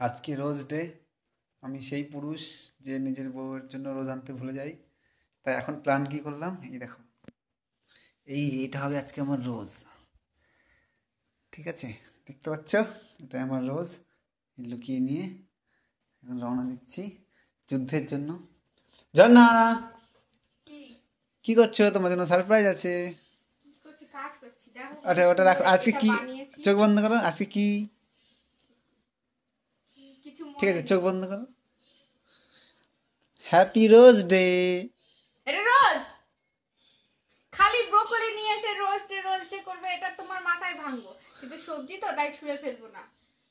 আজকে rose day. আমি সেই পুরুষ যে নিজের বউয়ের জন্য রোজ আনতে ভুলে যাই। তাই এখন প্ল্যান কি করলাম, এই দেখো, এটা হবে আজকে আমার রোজ। ঠিক আছে, দেখতে পাচ্ছ, এটা আমার রোজ। লুকিয়ে নিয়ে এখন রওনা দিচ্ছি যুদ্ধের জন্য। ঝর্ণা, কি করছো? তোমার জন্য সারপ্রাইজ আছে। আচ্ছা, ওটা রাখো। আজকে কি? চোখ বন্ধ করো। আজকে কি? ঠিক আছে, চোখ বন্ধ করো। Happy rose day. এটা রোজ খালি ব্রোকলি নিয়ে এসে রোজ ডে করবে, এটা তোমার মাথায় ভাঙবো, কিন্তু সবজি তো তাই ছুঁড়ে ফেলবো না,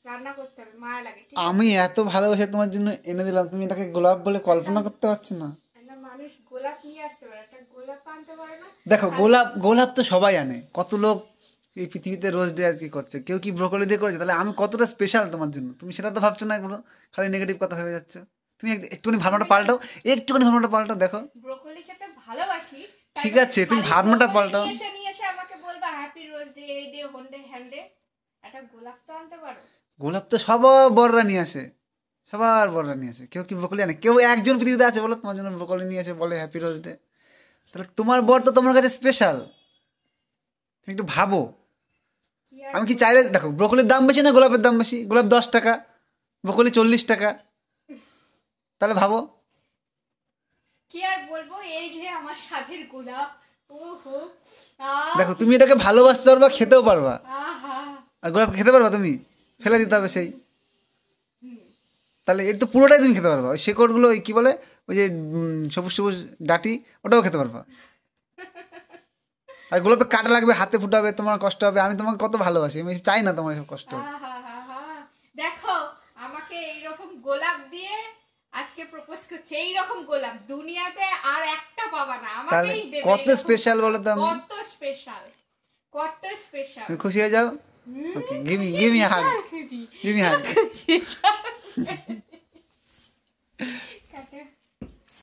রান্না করতে হবে, মায়া লাগে। আমি এত ভালোবাসে তোমার জন্য এনে দিলাম, তুমি এটাকে গোলাপ বলে কল্পনা করতে পারছো না। মানুষ গোলাপ নিয়ে আসতে পারে, একটা গোলাপ আনতে পারে না? দেখো, গোলাপ তো সবাই আনে। কত লোক এই পৃথিবীতে রোজ ডে আজকে করছে, কেউ কি ব্রোকলি দিয়ে করেছে? তাহলে আমি কতটা স্পেশাল তোমার জন্য, তুমি সেটা তো ভাবছো না। এগুলো খালি নেগেটিভ কথা ভেবে যাচ্ছ। তুমি একটুখানি ভাবনাটা পাল্টাও, দেখো। ব্রোকলি খেতে ভালোবাসি, ঠিক আছে, তুমি ভাবনাটা পাল্টাও। নিয়ে এসে আমাকে বলবা হ্যাপি রোজ ডে, এই ডে হোন ডে হ্যান্ড ডে। একটা গোলাপ তো আনতে পারো। গোলাপ তো সবার বড়রা নিয়ে আসে, কেউ কি ব্রোকলি আনে? কেউ একজন পৃথিবীতে আছে বলো তোমার জন্য ব্রোকলি নিয়ে আসে, বলে হ্যাপি রোজ ডে? তাহলে তোমার বর তো তোমার কাছে স্পেশাল। তুমি একটু ভাবো। আমি কি চাইলে, দেখো, ব্রোকলির দাম বেশি না গোলাপের দাম বেশি? গোলাপ 10 টাকা, ব্রোকলি 40 টাকা। তাহলে ভাবো। কি আর বলবো, এই যে আমার সাথের গোলাপ। ওহো, দেখো, তুমি এটাকে ভালোবাসতে পারবা, খেতেও পারবা। আর গোলাপ খেতে পারবা, তুমি ফেলে দিতে হবে সেই। তাহলে এর তো পুরোটাই তুমি খেতে পারবা। ওই শেকড়গুলো, ওই কি বলে, ওই যে সবুজ সবুজ ডাটি, ওটাও খেতে পারবা। আর গোলাপে কাটা লাগবে, হাতে ফুটাবে, তোমার কষ্ট হবে। আমি তোমাকে কত ভালোবাসি, আমি চাই না তোমার এসব কষ্ট। দেখো, আমাকে এইরকম গোলাপ দিয়ে আজকে প্রপোজ করছে। এইরকম গোলাপ দুনিয়াতে আর একটা পাবা না, আমাকেই দেবে। কত স্পেশাল বলো তো। কত স্পেশাল, কত স্পেশাল। তুমি খুশি হয়ে যাও। ওকে, গিভ মি হাগ। খুশি।